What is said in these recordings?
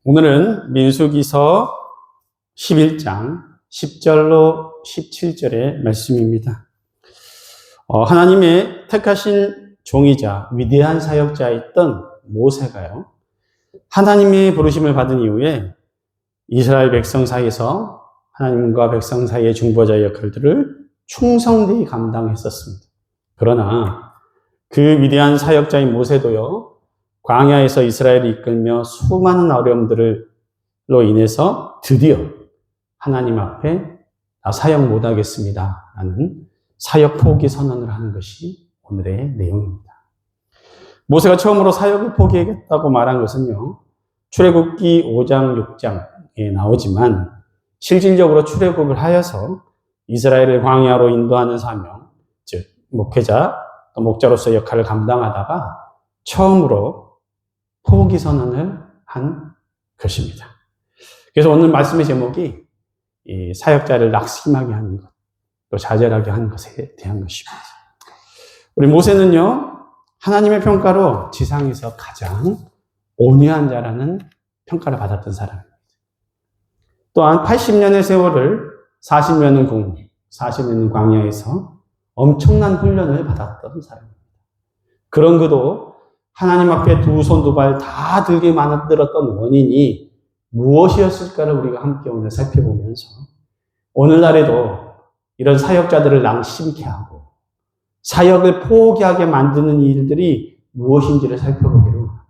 오늘은 민수기서 11장 10절로 17절의 말씀입니다. 하나님의 택하신 종이자 위대한 사역자였던 모세가요, 하나님의 부르심을 받은 이후에 이스라엘 백성 사이에서 하나님과 백성 사이의 중보자 역할들을 충성되이 감당했었습니다. 그러나 그 위대한 사역자인 모세도요, 광야에서 이스라엘을 이끌며 수많은 어려움들로 인해서 드디어 하나님 앞에 나 사역 못하겠습니다 라는 사역 포기 선언을 하는 것이 오늘의 내용입니다. 모세가 처음으로 사역을 포기하겠다고 말한 것은요, 출애굽기 5장 6장에 나오지만 실질적으로 출애굽을 하여서 이스라엘을 광야로 인도하는 사명, 즉 목회자 또 목자로서 역할을 감당하다가 처음으로 포기 선언을 한 것입니다. 그래서 오늘 말씀의 제목이 이 사역자를 낙심하게 하는 것, 또 좌절하게 하는 것에 대한 것입니다. 우리 모세는요, 하나님의 평가로 지상에서 가장 온유한 자라는 평가를 받았던 사람입니다. 또한 80년의 세월을 40년은 광야에서 엄청난 훈련을 받았던 사람입니다. 그런 그도 하나님 앞에 두 손 두 발 다 들게 만들었던 원인이 무엇이었을까를 우리가 함께 오늘 살펴보면서 오늘날에도 이런 사역자들을 낙심케 하고 사역을 포기하게 만드는 일들이 무엇인지를 살펴보기로 합니다.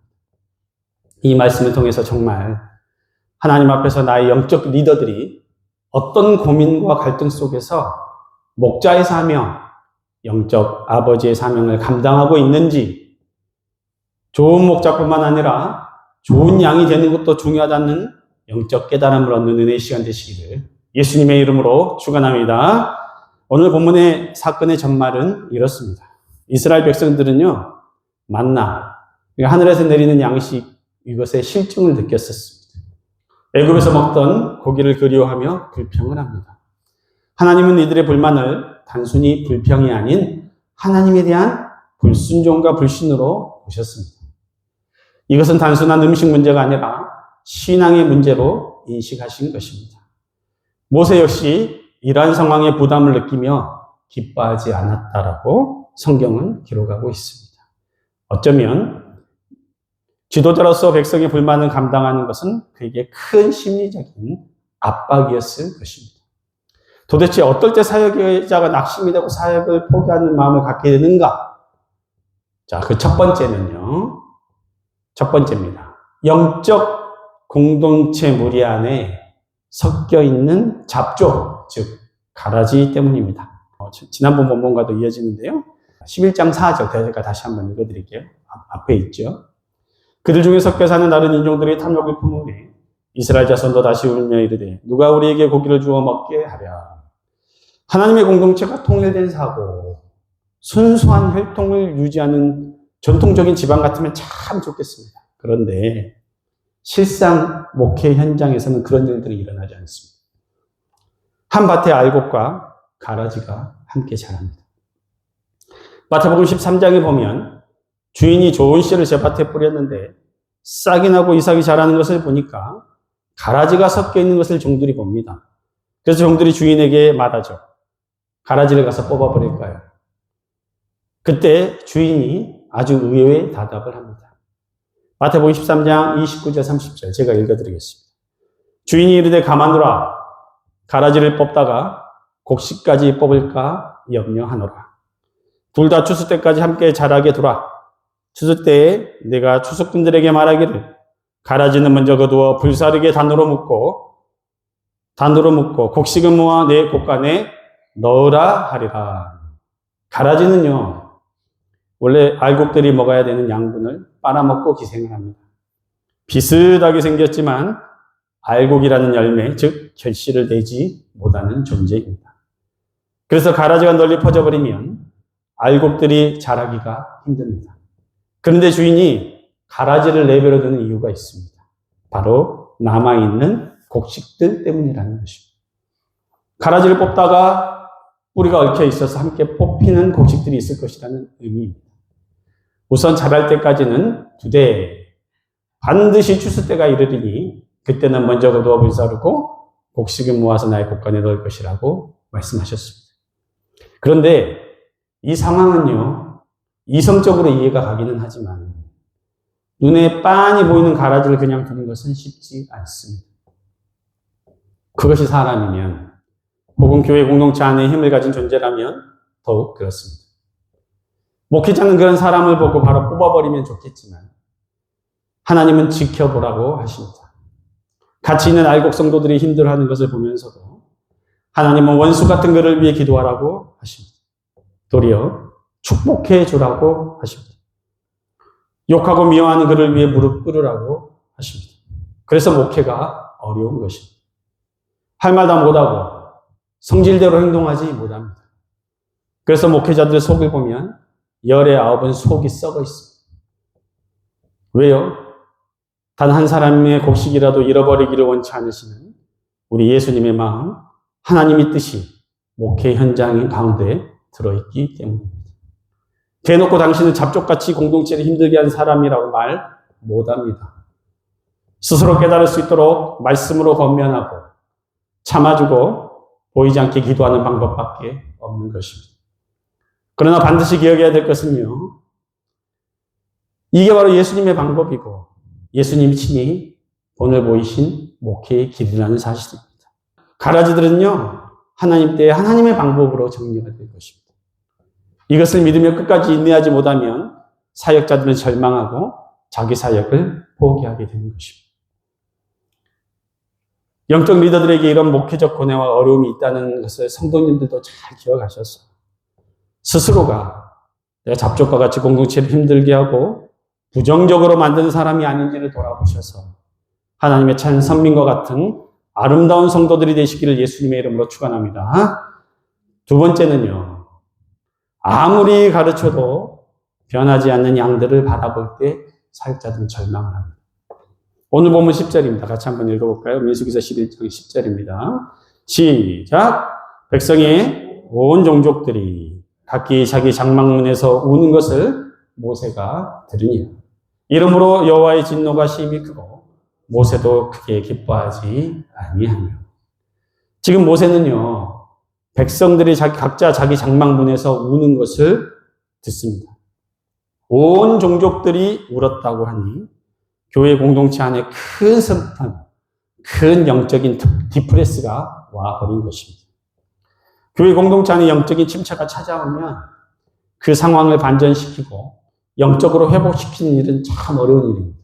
이 말씀을 통해서 정말 하나님 앞에서 나의 영적 리더들이 어떤 고민과 갈등 속에서 목자의 사명, 영적 아버지의 사명을 감당하고 있는지, 좋은 목자뿐만 아니라 좋은 양이 되는 것도 중요하다는 영적 깨달음을 얻는 은혜의 시간 되시기를 예수님의 이름으로 축원합니다. 오늘 본문의 사건의 전말은 이렇습니다. 이스라엘 백성들은요, 만나, 하늘에서 내리는 양식, 이것의 실증을 느꼈었습니다. 애굽에서 먹던 고기를 그리워하며 불평을 합니다. 하나님은 이들의 불만을 단순히 불평이 아닌 하나님에 대한 불순종과 불신으로 보셨습니다. 이것은 단순한 음식 문제가 아니라 신앙의 문제로 인식하신 것입니다. 모세 역시 이러한 상황에 부담을 느끼며 기뻐하지 않았다라고 성경은 기록하고 있습니다. 어쩌면 지도자로서 백성의 불만을 감당하는 것은 그에게 큰 심리적인 압박이었을 것입니다. 도대체 어떨 때 사역자가 낙심이 되고 사역을 포기하는 마음을 갖게 되는가? 자, 그 첫 번째입니다. 영적 공동체 무리 안에 섞여 있는 잡조, 즉 가라지 때문입니다. 지난번 본문과도 이어지는데요. 11장 4절, 제가 다시 한번 읽어드릴게요. 앞에 있죠. 그들 중에 섞여 사는 다른 인종들이 탐욕을 품으니 이스라엘 자손도 다시 울며 이르되 누가 우리에게 고기를 주어 먹게 하랴. 하나님의 공동체가 통일된 사고, 순수한 혈통을 유지하는 전통적인 집안 같으면 참 좋겠습니다. 그런데 실상 목회 현장에서는 그런 일들이 일어나지 않습니다. 한 밭의 알곡과 가라지가 함께 자랍니다. 마태복음 13장에 보면 주인이 좋은 씨를 제 밭에 뿌렸는데 싹이 나고 이삭이 자라는 것을 보니까 가라지가 섞여 있는 것을 종들이 봅니다. 그래서 종들이 주인에게 말하죠. 가라지를 가서 뽑아버릴까요? 그때 주인이 아주 의외의 대답을 합니다. 마태복음 13장 29절 30절 제가 읽어드리겠습니다. 주인이 이르되 가만두라. 가라지를 뽑다가 곡식까지 뽑을까 염려하노라. 둘 다 추수 때까지 함께 자라게 두라. 추수 때에 내가 추수꾼들에게 말하기를 가라지는 먼저 거두어 불사르게 단으로 묶고 곡식은 모아 내 곡간에 넣으라 하리라. 가라지는요, 원래 알곡들이 먹어야 되는 양분을 빨아먹고 기생을 합니다. 비슷하게 생겼지만 알곡이라는 열매, 즉 결실을 내지 못하는 존재입니다. 그래서 가라지가 널리 퍼져버리면 알곡들이 자라기가 힘듭니다. 그런데 주인이 가라지를 내버려두는 이유가 있습니다. 바로 남아있는 곡식들 때문이라는 것입니다. 가라지를 뽑다가 뿌리가 얽혀 있어서 함께 뽑히는 곡식들이 있을 것이라는 의미입니다. 우선 자랄 때까지는 2대, 반드시 추수 때가 이르리니 그때는 먼저 거두어 불사르고 곡식을 모아서 나의 곡간에 넣을 것이라고 말씀하셨습니다. 그런데 이 상황은요, 이성적으로 이해가 가기는 하지만 눈에 빤히 보이는 가라지를 그냥 두는 것은 쉽지 않습니다. 그것이 사람이면, 혹은 교회 공동체 안에 힘을 가진 존재라면 더욱 그렇습니다. 목회자는 그런 사람을 보고 바로 뽑아버리면 좋겠지만 하나님은 지켜보라고 하십니다. 같이 있는 알곡 성도들이 힘들어하는 것을 보면서도 하나님은 원수 같은 그를 위해 기도하라고 하십니다. 도리어 축복해 주라고 하십니다. 욕하고 미워하는 그를 위해 무릎 꿇으라고 하십니다. 그래서 목회가 어려운 것입니다. 할 말다 못하고 성질대로 행동하지 못합니다. 그래서 목회자들의 속을 보면 열의 9은 속이 썩어 있습니다. 왜요? 단 한 사람의 곡식이라도 잃어버리기를 원치 않으시는 우리 예수님의 마음, 하나님의 뜻이 목회 현장 가운데 들어있기 때문입니다. 대놓고 당신은 잡족같이 공동체를 힘들게 한 사람이라고 말 못합니다. 스스로 깨달을 수 있도록 말씀으로 권면하고 참아주고 보이지 않게 기도하는 방법밖에 없는 것입니다. 그러나 반드시 기억해야 될 것은요, 이게 바로 예수님의 방법이고 예수님이 친히 본을 보이신 목회의 길이라는 사실입니다. 가라지들은요, 하나님 때에 하나님의 방법으로 정리가 될 것입니다. 이것을 믿으며 끝까지 인내하지 못하면 사역자들은 절망하고 자기 사역을 포기하게 되는 것입니다. 영적 리더들에게 이런 목회적 고뇌와 어려움이 있다는 것을 성도님들도 잘 기억하셔서 스스로가 내가 잡족과 같이 공동체를 힘들게 하고 부정적으로 만드는 사람이 아닌지를 돌아보셔서 하나님의 참 선민과 같은 아름다운 성도들이 되시기를 예수님의 이름으로 축원합니다. 두 번째는요, 아무리 가르쳐도 변하지 않는 양들을 바라볼 때 사역자들은 절망을 합니다. 오늘 본문 10절입니다. 같이 한번 읽어볼까요? 민수기서 11장 10절입니다. 시작! 백성의 온 종족들이 각기 자기 장막문에서 우는 것을 모세가 들으니라. 이러므로 여호와의 진노가 심히 크고 모세도 크게 기뻐하지 아니하며. 지금 모세는요, 백성들이 각자 자기 장막문에서 우는 것을 듣습니다. 온 종족들이 울었다고 하니 교회 공동체 안에 큰 성탄, 큰 영적인 디프레스가 와버린 것입니다. 교회 공동체 안에 영적인 침체가 찾아오면 그 상황을 반전시키고 영적으로 회복시키는 일은 참 어려운 일입니다.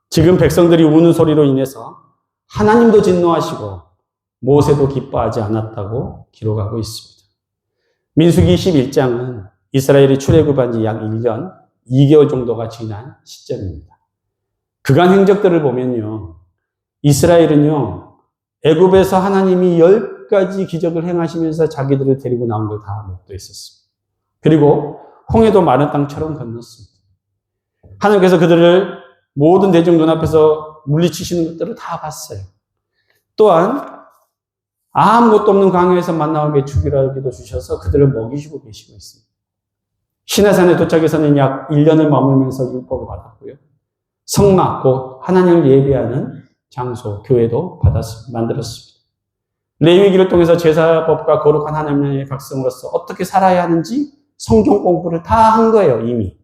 지금 백성들이 우는 소리로 인해서 하나님도 진노하시고 모세도 기뻐하지 않았다고 기록하고 있습니다. 민수기 21장은 이스라엘이 출애굽한 지 약 1년 2개월 정도가 지난 시점입니다. 그간 행적들을 보면요, 이스라엘은요, 애굽에서 하나님이 10가지 기적을 행하시면서 자기들을 데리고 나온 걸 다 목도했었습니다. 그리고 홍해도 마른 땅처럼 건넜습니다. 하나님께서 그들을 모든 대중 눈앞에서 물리치시는 것들을 다 봤어요. 또한 아무것도 없는 광야에서 만나와 메추기라기도 주셔서 그들을 먹이시고 계시고 있습니다. 시내산에 도착해서는 약 1년을 머물면서 율법을 받았고요. 성막, 곧 하나님을 예배하는 장소, 교회도 만들었습니다. 레위기를 통해서 제사법과 거룩한 하나님의 백성으로서 어떻게 살아야 하는지 성경 공부를 다 한 거예요, 이미.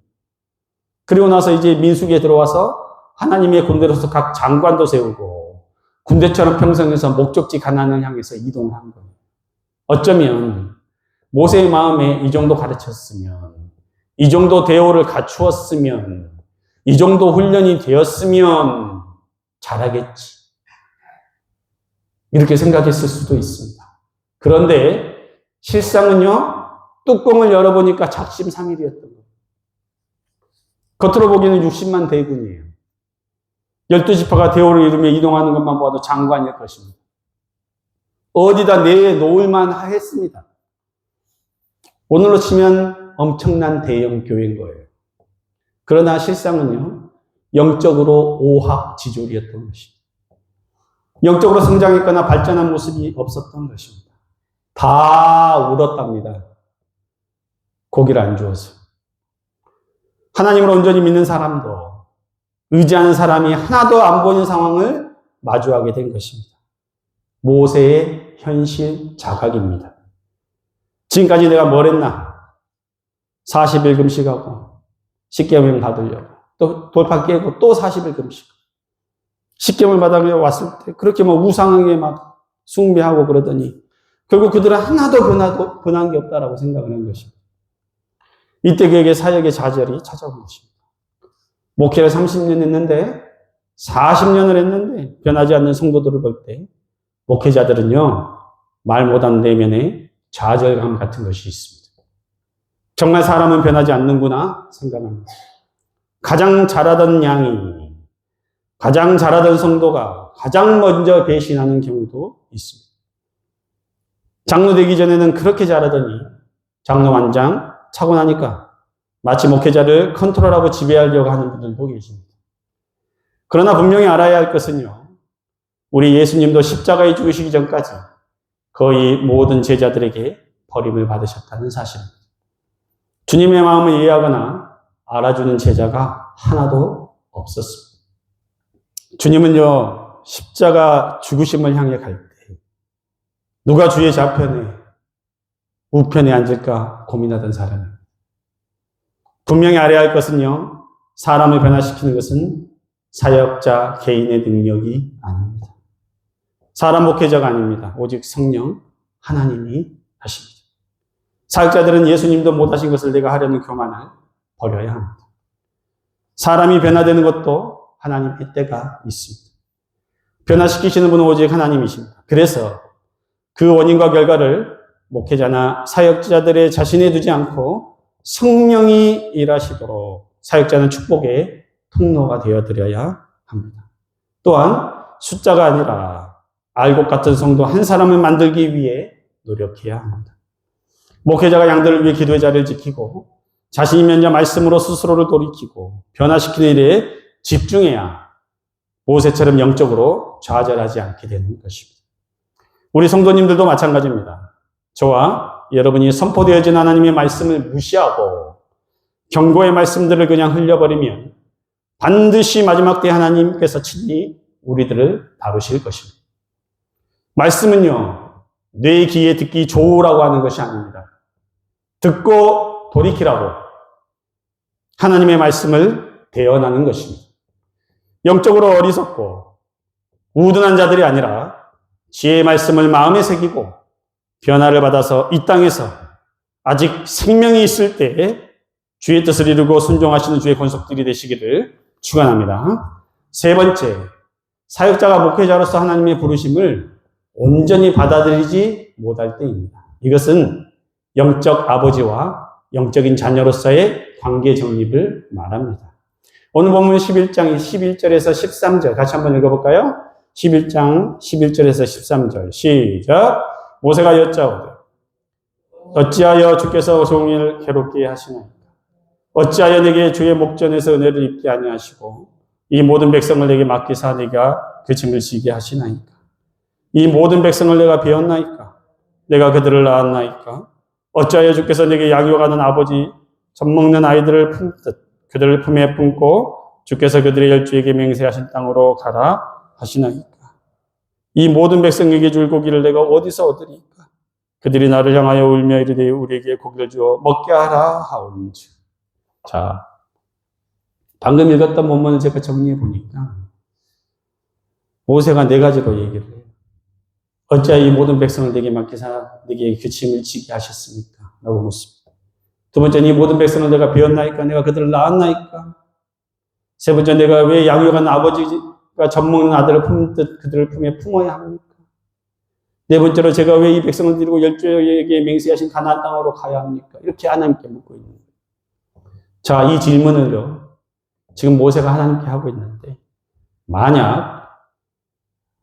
그리고 나서 이제 민수기에 들어와서 하나님의 군대로서 각 장관도 세우고 군대처럼 평성에서 목적지 가나안을 향해서 이동을 한 거예요. 어쩌면 모세의 마음에 이 정도 가르쳤으면, 이 정도 대우를 갖추었으면, 이 정도 훈련이 되었으면 잘하겠지, 이렇게 생각했을 수도 있습니다. 그런데 실상은요, 뚜껑을 열어보니까 작심삼일이었던 거예요. 겉으로 보기에는 60만 대군이에요. 12지파가 대오를 이루며 이동하는 것만 봐도 장관일 것입니다. 어디다 내놓을만 했습니다. 오늘로 치면 엄청난 대형 교회인 거예요. 그러나 실상은요, 영적으로 오합지졸이었던 것입니다. 영적으로 성장했거나 발전한 모습이 없었던 것입니다. 다 울었답니다. 고기를 안 주어서. 하나님을 온전히 믿는 사람도 의지하는 사람이 하나도 안 보이는 상황을 마주하게 된 것입니다. 모세의 현실 자각입니다. 지금까지 내가 뭘 했나? 40일 금식하고 십계명 받으려고 또 돌판 깨고 또 40일 금식. 십계명 받으려 왔을 때 그렇게 우상하게 막 숭배하고 그러더니 결국 그들은 하나도 변한 게 없다라고 생각을 한 것입니다. 이때 그에게 사역의 좌절이 찾아온 것입니다. 목회를 30년 했는데 40년을 했는데 변하지 않는 성도들을 볼 때 목회자들은요, 말 못하는 내면에 좌절감 같은 것이 있습니다. 정말 사람은 변하지 않는구나 생각합니다. 가장 잘하던 양이, 가장 잘하던 성도가 가장 먼저 배신하는 경우도 있습니다. 장로 되기 전에는 그렇게 잘하더니 장로 완장 차고 나니까 마치 목회자를 컨트롤하고 지배하려고 하는 분들도 계십니다. 그러나 분명히 알아야 할 것은요, 우리 예수님도 십자가에 죽으시기 전까지 거의 모든 제자들에게 버림을 받으셨다는 사실입니다. 주님의 마음을 이해하거나 알아주는 제자가 하나도 없었습니다. 주님은요, 십자가 죽으심을 향해 갈 때 누가 주의 좌편에 우편에 앉을까 고민하던 사람입니다. 분명히 알아야 할 것은요, 사람을 변화시키는 것은 사역자 개인의 능력이 아닙니다. 사람 목회자가 아닙니다. 오직 성령 하나님이 하십니다. 사역자들은 예수님도 못하신 것을 내가 하려는 교만을 버려야 합니다. 사람이 변화되는 것도 하나님의 때가 있습니다. 변화시키시는 분은 오직 하나님이십니다. 그래서 그 원인과 결과를 목회자나 사역자들의 자신에 두지 않고 성령이 일하시도록 사역자는 축복의 통로가 되어드려야 합니다. 또한 숫자가 아니라 알곡 같은 성도 한 사람을 만들기 위해 노력해야 합니다. 목회자가 양들을 위해 기도의 자리를 지키고 자신이 먼저 말씀으로 스스로를 돌이키고 변화시키는 일에 집중해야 모세처럼 영적으로 좌절하지 않게 되는 것입니다. 우리 성도님들도 마찬가지입니다. 저와 여러분이 선포되어진 하나님의 말씀을 무시하고 경고의 말씀들을 그냥 흘려버리면 반드시 마지막 때 하나님께서 친히 우리들을 다루실 것입니다. 말씀은요, 내 귀에 듣기 좋으라고 하는 것이 아닙니다. 듣고 돌이키라고 하나님의 말씀을 대언하는 것입니다. 영적으로 어리석고 우둔한 자들이 아니라 지혜의 말씀을 마음에 새기고 변화를 받아서 이 땅에서 아직 생명이 있을 때에 주의 뜻을 이루고 순종하시는 주의 권속들이 되시기를 축원합니다. 세 번째, 사역자가 목회자로서 하나님의 부르심을 온전히 받아들이지 못할 때입니다. 이것은 영적 아버지와 영적인 자녀로서의 관계 정립을 말합니다. 오늘 본문 11장 11절에서 13절 같이 한번 읽어볼까요? 11장 11절에서 13절 시작. 모세가 여짜오되 어찌하여 주께서 종일 괴롭게 하시나이까? 어찌하여 내게 주의 목전에서 은혜를 입게 아니하시고 이 모든 백성을 내게 맡기사 내가 그 짐을 지게 하시나이까? 이 모든 백성을 내가 배웠나이까? 내가 그들을 낳았나이까? 어찌하여 주께서 내게 양육하는 아버지 젖먹는 아이들을 품듯 그들을 품에 품고 주께서 그들의 열주에게 맹세하신 땅으로 가라 하시나이까? 이 모든 백성에게 줄 고기를 내가 어디서 얻으리까? 그들이 나를 향하여 울며 이르되 우리에게 고기를 주어 먹게 하라 하온즉. 자, 방금 읽었던 본문을 제가 정리해 보니까 모세가 네 가지로 얘기를 해요. 어찌하여 이 모든 백성을 내게 맡기사 내게 그 짐을 지게 하셨습니까? 라고 묻습니다. 두 번째는 이 모든 백성을 내가 배웠나이까? 내가 그들을 낳았나이까? 세 번째, 내가 왜 양육한 아버지가 젖먹는 아들을 품듯 그들을 품에 품어야 합니까? 네 번째로, 제가 왜 이 백성을 데리고 열조에게 맹세하신 가나안 땅으로 가야 합니까? 이렇게 하나님께 묻고 있는 거예요. 자, 이 질문을요, 지금 모세가 하나님께 하고 있는데, 만약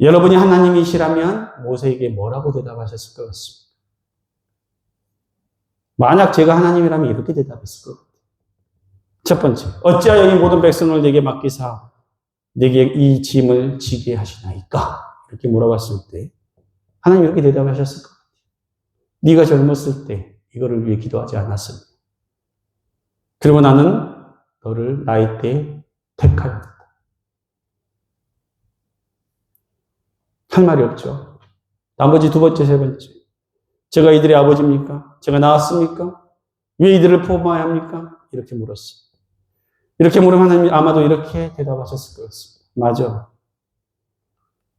여러분이 하나님이시라면 모세에게 뭐라고 대답하셨을 것 같습니다. 만약 제가 하나님이라면 이렇게 대답했을 것 같아요. 첫 번째, 어찌하여 이 모든 백성을 내게 맡기사 내게 이 짐을 지게 하시나이까? 이렇게 물어봤을 때 하나님 이렇게 대답하셨을 것 같아요. 네가 젊었을 때 이거를 위해 기도하지 않았습니다. 그리고 나는 너를 나이 때 택하였다. 할 말이 없죠. 나머지 두 번째, 세 번째. 제가 이들의 아버지입니까? 제가 낳았습니까? 왜 이들을 포함해야 합니까? 이렇게 물었어요. 이렇게 물으면 하나님이 아마도 이렇게 대답하셨을 것 같습니다. 맞아.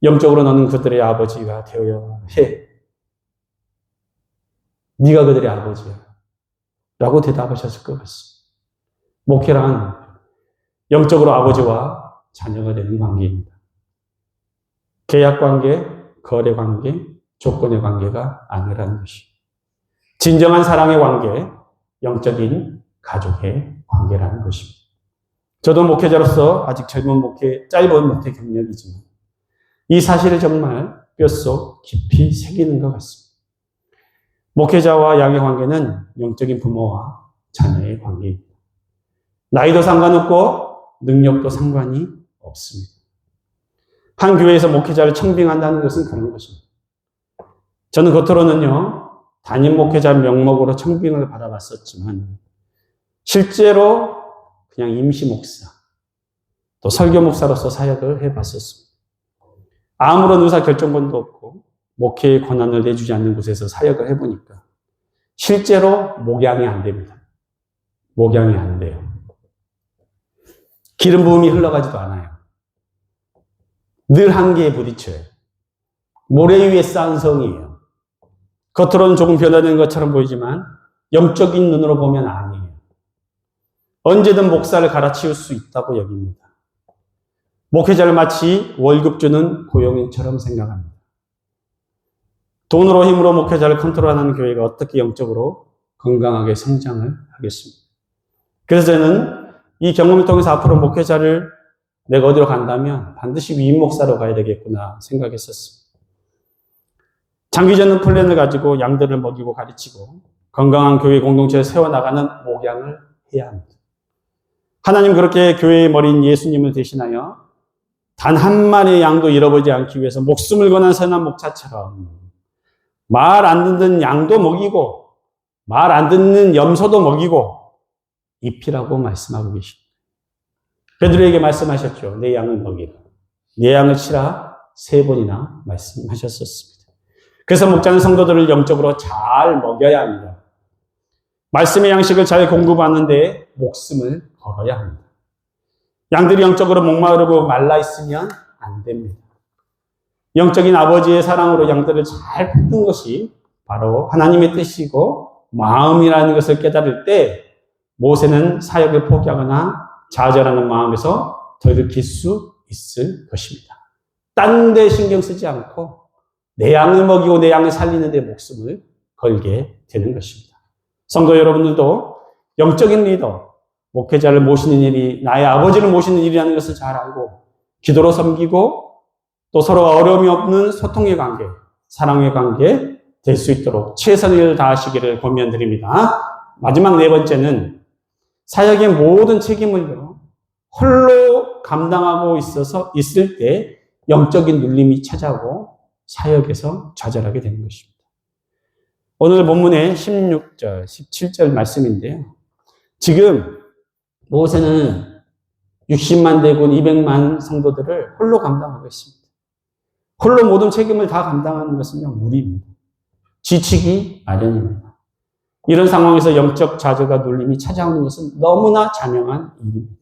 영적으로 너는 그들의 아버지가 되어야 해. 네가 그들의 아버지야. 라고 대답하셨을 것 같습니다. 목회란 영적으로 아버지와 자녀가 되는 관계입니다. 계약 관계, 거래 관계, 조건의 관계가 아니라는 것이. 진정한 사랑의 관계, 영적인 가족의 관계라는 것입니다. 저도 목회자로서 아직 짧은 목회 경력이지만 이 사실을 정말 뼛속 깊이 새기는 것 같습니다. 목회자와 양의 관계는 영적인 부모와 자녀의 관계입니다. 나이도 상관없고 능력도 상관이 없습니다. 한 교회에서 목회자를 청빙한다는 것은 그런 것입니다. 저는 겉으로는요, 담임 목회자 명목으로 청빙을 받아봤었지만 실제로 그냥 임시 목사, 또 설교 목사로서 사역을 해봤었습니다. 아무런 의사 결정권도 없고 목회의 권한을 내주지 않는 곳에서 사역을 해보니까 실제로 목양이 안 됩니다. 목양이 안 돼요. 기름 부음이 흘러가지도 않아요. 늘 한계에 부딪혀요. 모래 위에 쌓은 성이에요. 겉으로는 조금 변화된 것처럼 보이지만 영적인 눈으로 보면 아니에요. 언제든 목사를 갈아치울 수 있다고 여깁니다. 목회자를 마치 월급 주는 고용인처럼 생각합니다. 돈으로 힘으로 목회자를 컨트롤하는 교회가 어떻게 영적으로 건강하게 성장을 하겠습니까? 그래서 저는 이 경험을 통해서 앞으로 목회자를 내가 어디로 간다면 반드시 위임 목사로 가야 되겠구나 생각했었습니다. 장기적인 플랜을 가지고 양들을 먹이고 가르치고 건강한 교회 공동체를 세워나가는 목양을 해야 합니다. 하나님 그렇게 교회의 머리인 예수님을 대신하여 단 한 마리의 양도 잃어버리지 않기 위해서 목숨을 건한 선한 목자처럼 말 안 듣는 양도 먹이고 말 안 듣는 염소도 먹이고 입히라고 말씀하고 계십니다. 베드로에게 말씀하셨죠. 내 양을 먹이라. 내 양을 치라 3번이나 말씀하셨었습니다. 그래서 목자는 성도들을 영적으로 잘 먹여야 합니다. 말씀의 양식을 잘 공급하는데 목숨을 걸어야 합니다. 양들이 영적으로 목마르고 말라 있으면 안 됩니다. 영적인 아버지의 사랑으로 양들을 잘 품는 것이 바로 하나님의 뜻이고 마음이라는 것을 깨달을 때 모세는 사역을 포기하거나 좌절하는 마음에서 돌이킬 수 있을 것입니다. 딴 데 신경 쓰지 않고 내 양을 먹이고 내 양을 살리는 데 목숨을 걸게 되는 것입니다. 성도 여러분들도 영적인 리더, 목회자를 모시는 일이 나의 아버지를 모시는 일이라는 것을 잘 알고 기도로 섬기고 또 서로가 어려움이 없는 소통의 관계, 사랑의 관계 될 수 있도록 최선을 다하시기를 권면드립니다. 마지막 4번째는 사역의 모든 책임을요, 홀로 감당하고 있을 때 영적인 눌림이 찾아오고 사역에서 좌절하게 되는 것입니다. 오늘 본문의 16절, 17절 말씀인데요. 지금 모세는 60만 대군 200만 성도들을 홀로 감당하고 있습니다. 홀로 모든 책임을 다 감당하는 것은요, 무리입니다. 지치기 마련입니다. 이런 상황에서 영적 좌절과 눌림이 찾아오는 것은 너무나 자명한 일입니다.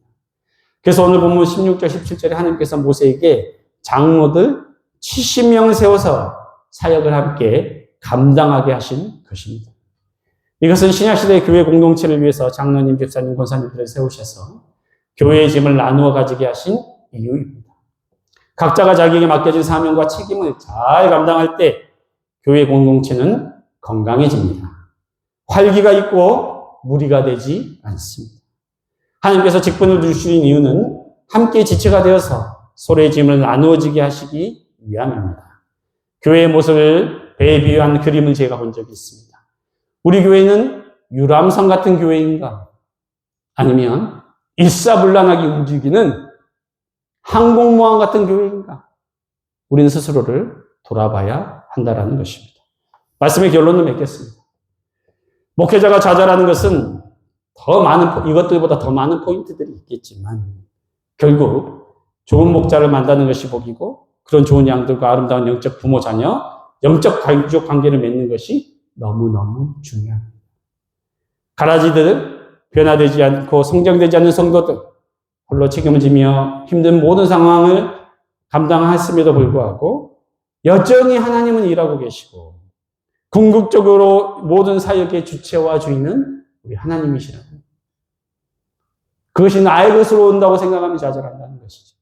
그래서 오늘 본문 16절, 17절에 하나님께서 모세에게 장로들 70명을 세워서 사역을 함께 감당하게 하신 것입니다. 이것은 신약시대의 교회 공동체를 위해서 장로님, 집사님, 권사님들을 세우셔서 교회의 짐을 나누어 가지게 하신 이유입니다. 각자가 자기에게 맡겨진 사명과 책임을 잘 감당할 때 교회 공동체는 건강해집니다. 활기가 있고 무리가 되지 않습니다. 하나님께서 직분을 주신 이유는 함께 지체가 되어서 서로의 짐을 나누어지게 하시기 위함입니다. 교회의 모습을 배에 비유한 그림을 제가 본 적이 있습니다. 우리 교회는 유람선 같은 교회인가? 아니면 일사불란하게 움직이는 항공모함 같은 교회인가? 우리는 스스로를 돌아봐야 한다는 것입니다. 말씀의 결론을 맺겠습니다. 목회자가 좌절하는 것은 이것들보다 더 많은 포인트들이 있겠지만 결국 좋은 목자를 만나는 것이 복이고 그런 좋은 양들과 아름다운 영적 부모 자녀, 영적 가족 관계를 맺는 것이 너무너무 중요합니다. 가라지들, 변화되지 않고 성장되지 않는 성도들, 홀로 책임을 지며 힘든 모든 상황을 감당했음에도 불구하고 여전히 하나님은 일하고 계시고 궁극적으로 모든 사역의 주체와 주인은 우리 하나님이시라고. 그것이 나의 것으로 온다고 생각하면 좌절한다는 것이죠.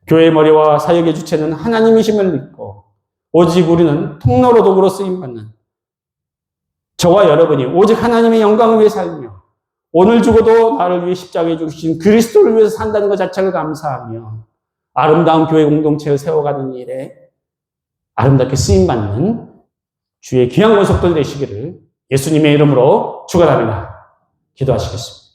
교회의 머리와 사역의 주체는 하나님이심을 믿고 오직 우리는 통로로 도구로 쓰임받는 저와 여러분이 오직 하나님의 영광을 위해 살며 오늘 죽어도 나를 위해 십자가에 죽으신 그리스도를 위해서 산다는 것 자체를 감사하며 아름다운 교회 공동체를 세워가는 일에 아름답게 쓰임받는 주의 귀한 권속들 되시기를 예수님의 이름으로 축원합니다. 기도하시겠습니다.